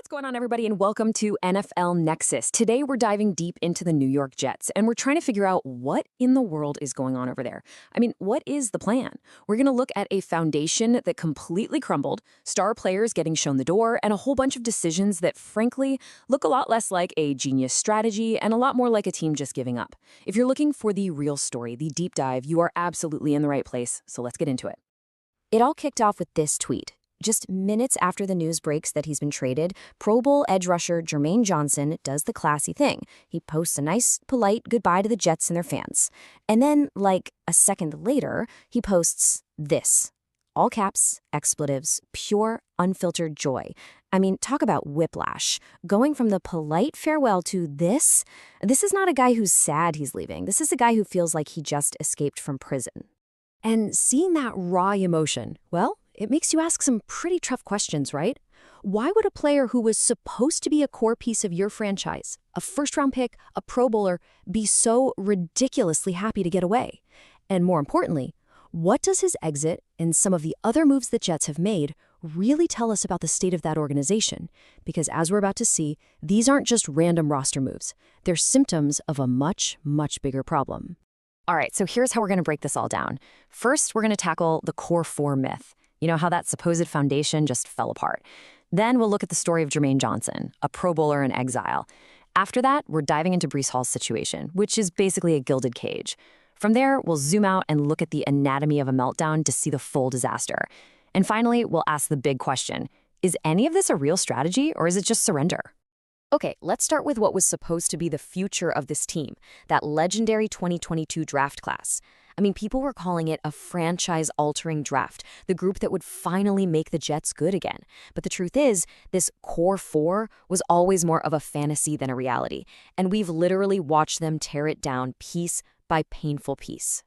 What's going on, everybody, and welcome to NFL Nexus. Today, we're diving deep into the New York Jets, and we're trying to figure out what in the world is going on over there. I mean, what is the plan? We're going to look at a foundation that completely crumbled, star players getting shown the door, and a whole bunch of decisions that, frankly, look a lot less like a genius strategy and a lot more like a team just giving up. If you're looking for the real story, the deep dive, you are absolutely in the right place, so let's get into it. It all kicked off with this tweet. Just minutes after the news breaks that he's been traded, Pro Bowl edge rusher Jermaine Johnson does the classy thing. He posts a nice, polite goodbye to the Jets and their fans. And then, like a second later, he posts this. All caps, expletives, pure, unfiltered joy. I mean, talk about whiplash. Going from the polite farewell to this is not a guy who's sad he's leaving. This is a guy who feels like he just escaped from prison. And seeing that raw emotion, well, it makes you ask some pretty tough questions, right? Why would a player who was supposed to be a core piece of your franchise, a first-round pick, a Pro Bowler, be so ridiculously happy to get away? And more importantly, what does his exit and some of the other moves the Jets have made really tell us about the state of that organization? Because as we're about to see, these aren't just random roster moves. They're symptoms of a much, much bigger problem. All right, so here's how we're going to break this all down. First, we're going to tackle the core four myth. You know how that supposed foundation just fell apart. Then we'll look at the story of Jermaine Johnson, a Pro Bowler in exile. After that, we're diving into Breece Hall's situation, which is basically a gilded cage. From there, we'll zoom out and look at the anatomy of a meltdown to see the full disaster. And finally, we'll ask the big question, is any of this a real strategy or is it just surrender? Okay, let's start with what was supposed to be the future of this team, that legendary 2022 draft class. I mean, people were calling it a franchise-altering draft, the group that would finally make the Jets good again. But the truth is, this core four was always more of a fantasy than a reality, and we've literally watched them tear it down piece by painful piece.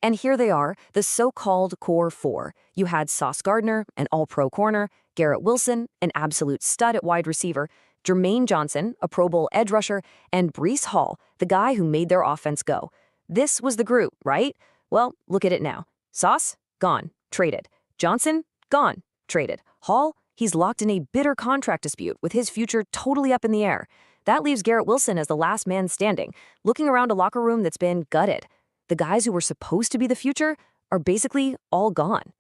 And here they are, the so-called core four. You had Sauce Gardner, an all-pro corner, Garrett Wilson, an absolute stud at wide receiver, Jermaine Johnson, a Pro Bowl edge rusher, and Breece Hall, the guy who made their offense go. This was the group, right? Well, look at it now. Sauce? Gone. Traded. Johnson? Gone. Traded. Hall? He's locked in a bitter contract dispute with his future totally up in the air. That leaves Garrett Wilson as the last man standing, looking around a locker room that's been gutted. The guys who were supposed to be the future are basically all gone.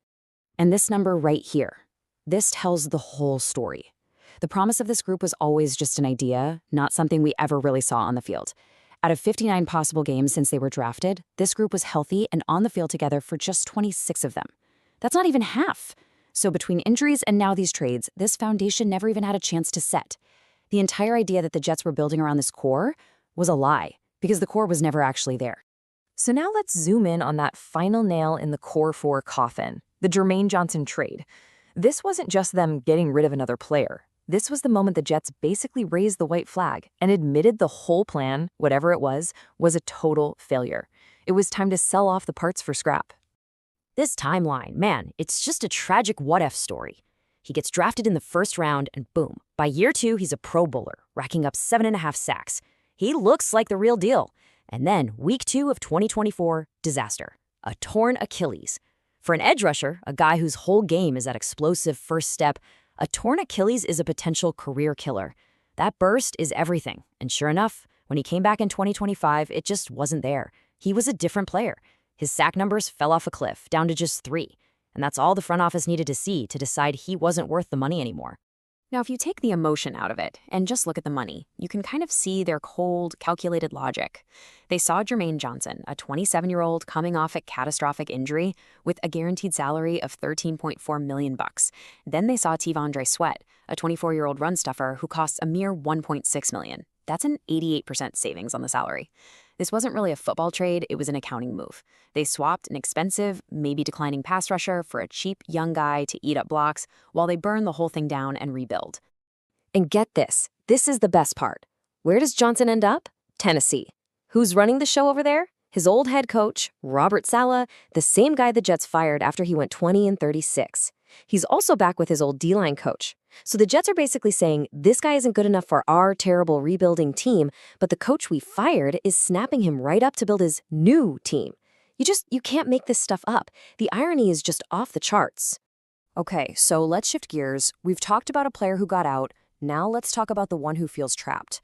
And this number right here, this tells the whole story. The promise of this group was always just an idea, not something we ever really saw on the field. Out of 59 possible games since they were drafted, this group was healthy and on the field together for just 26 of them. That's not even half. So between injuries and now these trades, this foundation never even had a chance to set. The entire idea that the Jets were building around this core was a lie, because the core was never actually there. So now let's zoom in on that final nail in the core four coffin, the Jermaine Johnson trade. This wasn't just them getting rid of another player. This was the moment the Jets basically raised the white flag and admitted the whole plan, whatever it was a total failure. It was time to sell off the parts for scrap. This timeline, man, it's just a tragic what-if story. He gets drafted in the first round and boom, by year 2, he's a Pro Bowler, racking up 7.5 sacks. He looks like the real deal. And then week 2 of 2024, disaster. A torn Achilles. For an edge rusher, a guy whose whole game is that explosive first step, a torn Achilles is a potential career killer. That burst is everything. And sure enough, when he came back in 2025, it just wasn't there. He was a different player. His sack numbers fell off a cliff, down to just 3. And that's all the front office needed to see to decide he wasn't worth the money anymore. Now, if you take the emotion out of it and just look at the money, you can kind of see their cold, calculated logic. They saw Jermaine Johnson, a 27-year-old coming off a catastrophic injury with a guaranteed salary of $13.4 million. Then they saw T'Vondre Sweat, a 24-year-old run stuffer who costs a mere $1.6 million. That's an 88% savings on the salary. This wasn't really a football trade, it was an accounting move. They swapped an expensive, maybe declining pass rusher for a cheap young guy to eat up blocks while they burn the whole thing down and rebuild. And get this is the best part. Where does Johnson end up? Tennessee. Who's running the show over there? His old head coach, Robert Saleh, the same guy the Jets fired after he went 20-36. He's also back with his old D-line coach. So the Jets are basically saying, this guy isn't good enough for our terrible rebuilding team, but the coach we fired is snapping him right up to build his new team. You can't make this stuff up. The irony is just off the charts. Okay, so let's shift gears. We've talked about a player who got out, Now let's talk about the one who feels trapped.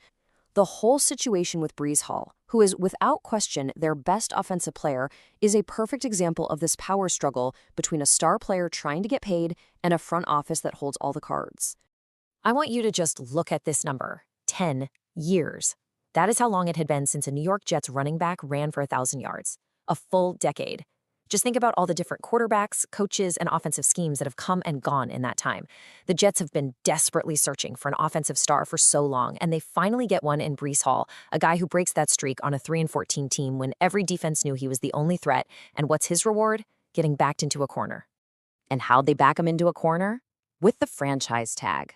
The whole situation with Breece Hall, who is without question their best offensive player, is a perfect example of this power struggle between a star player trying to get paid and a front office that holds all the cards. I want you to just look at this number, 10 years. That is how long it had been since a New York Jets running back ran for 1,000 yards. A full decade. Just think about all the different quarterbacks, coaches, and offensive schemes that have come and gone in that time. The Jets have been desperately searching for an offensive star for so long, and they finally get one in Breece Hall, a guy who breaks that streak on a 3-14 team when every defense knew he was the only threat. And what's his reward? Getting backed into a corner. And how'd they back him into a corner? With the franchise tag.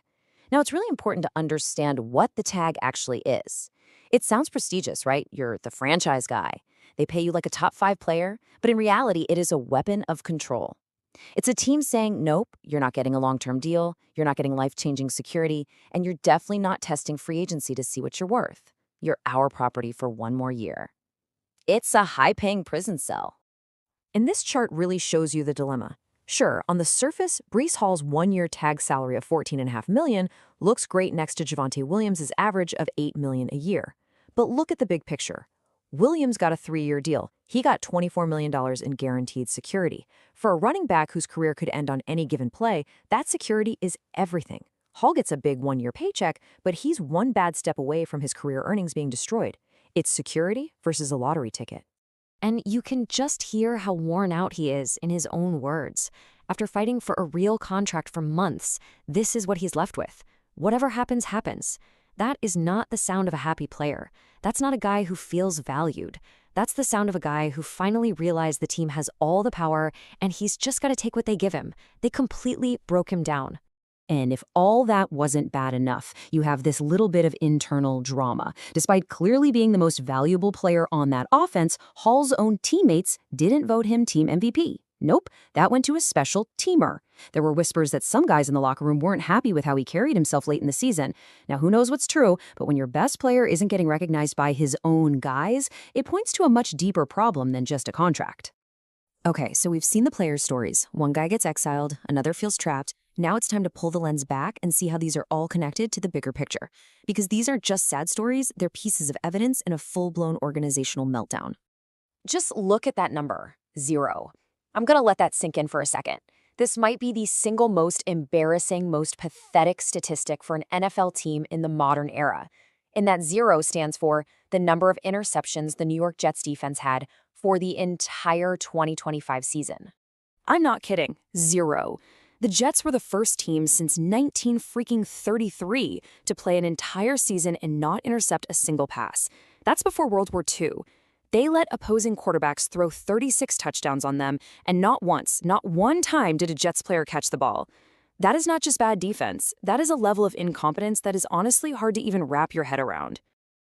Now, it's really important to understand what the tag actually is. It sounds prestigious, right? You're the franchise guy. They pay you like a top 5 player, but in reality, it is a weapon of control. It's a team saying, nope, you're not getting a long-term deal, you're not getting life-changing security, and you're definitely not testing free agency to see what you're worth. You're our property for one more year. It's a high-paying prison cell. And this chart really shows you the dilemma. Sure, on the surface, Breece Hall's one-year tag salary of $14.5 million looks great next to Javonte Williams' average of $8 million a year. But look at the big picture. Williams got a 3-year deal. He got $24 million in guaranteed security. For a running back whose career could end on any given play, that security is everything. Hall gets a big 1-year paycheck, but he's one bad step away from his career earnings being destroyed. It's security versus a lottery ticket. And you can just hear how worn out he is in his own words. After fighting for a real contract for months, this is what he's left with. Whatever happens, happens. That is not the sound of a happy player. That's not a guy who feels valued. That's the sound of a guy who finally realized the team has all the power and he's just got to take what they give him. They completely broke him down. And if all that wasn't bad enough, you have this little bit of internal drama. Despite clearly being the most valuable player on that offense, Hall's own teammates didn't vote him team MVP. Nope, that went to a special teamer. There were whispers that some guys in the locker room weren't happy with how he carried himself late in the season. Now, who knows what's true, but when your best player isn't getting recognized by his own guys, it points to a much deeper problem than just a contract. Okay, so we've seen the players' stories. One guy gets exiled, another feels trapped. Now it's time to pull the lens back and see how these are all connected to the bigger picture. Because these aren't just sad stories, they're pieces of evidence in a full-blown organizational meltdown. Just look at that number, 0. I'm going to let that sink in for a second. This might be the single most embarrassing, most pathetic statistic for an NFL team in the modern era. And that 0 stands for the number of interceptions the New York Jets defense had for the entire 2025 season. I'm not kidding. 0. The Jets were the first team since 1933 to play an entire season and not intercept a single pass. That's before World War II. They let opposing quarterbacks throw 36 touchdowns on them, and not once, not one time did a Jets player catch the ball. That is not just bad defense. That is a level of incompetence that is honestly hard to even wrap your head around.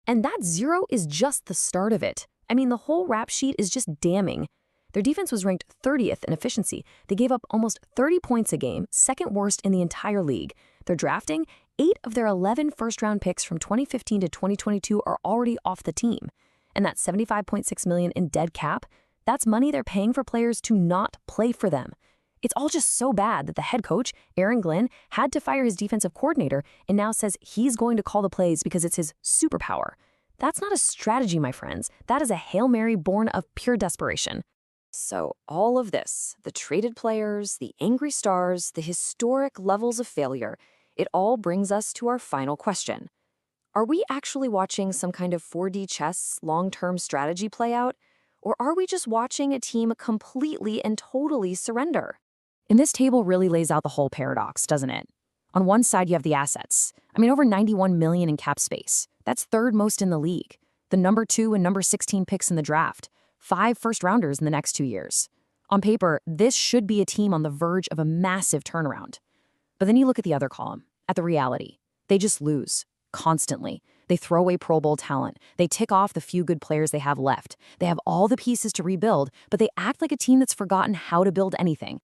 And that 0 is just the start of it. I mean, the whole rap sheet is just damning. Their defense was ranked 30th in efficiency. They gave up almost 30 points a game, second worst in the entire league. They're drafting 8 of their 11 first-round picks from 2015 to 2022 are already off the team. And that $75.6 million in dead cap, that's money they're paying for players to not play for them. It's all just so bad that the head coach, Aaron Glenn, had to fire his defensive coordinator and now says he's going to call the plays because it's his superpower. That's not a strategy, my friends. That is a Hail Mary born of pure desperation. So all of this, the traded players, the angry stars, the historic levels of failure, it all brings us to our final question. Are we actually watching some kind of 4D chess long-term strategy play out? Or are we just watching a team completely and totally surrender? And this table really lays out the whole paradox, doesn't it? On one side, you have the assets. Over $91 million in cap space. That's third most in the league. The number 2 and number 16 picks in the draft. 5 first-rounders in the next 2 years. On paper, this should be a team on the verge of a massive turnaround. But then you look at the other column, at the reality. They just lose. Constantly. They throw away Pro Bowl talent. They tick off the few good players they have left. They have all the pieces to rebuild, but they act like a team that's forgotten how to build anything.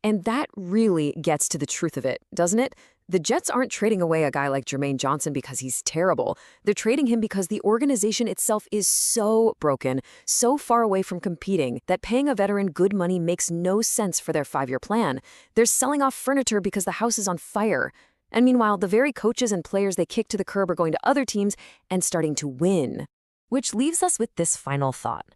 And that really gets to the truth of it, doesn't it? The Jets aren't trading away a guy like Jermaine Johnson because he's terrible. They're trading him because the organization itself is so broken, so far away from competing, that paying a veteran good money makes no sense for their 5-year plan. They're selling off furniture because the house is on fire. And meanwhile, the very coaches and players they kick to the curb are going to other teams and starting to win. Which leaves us with this final thought.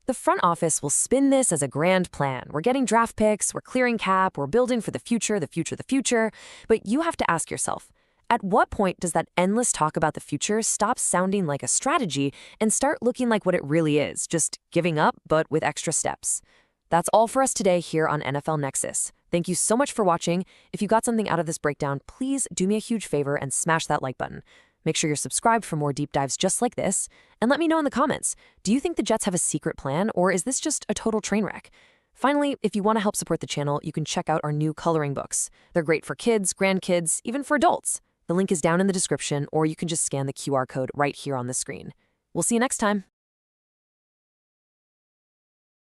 The front office will spin this as a grand plan. We're getting draft picks, we're clearing cap, we're building for the future, the future, the future. But you have to ask yourself, at what point does that endless talk about the future stop sounding like a strategy and start looking like what it really is, just giving up, but with extra steps? That's all for us today here on NFL Nexus. Thank you so much for watching. If you got something out of this breakdown, please do me a huge favor and smash that like button. Make sure you're subscribed for more deep dives just like this. And let me know in the comments, do you think the Jets have a secret plan, or is this just a total train wreck? Finally, if you want to help support the channel, you can check out our new coloring books. They're great for kids, grandkids, even for adults. The link is down in the description, or you can just scan the QR code right here on the screen. We'll see you next time.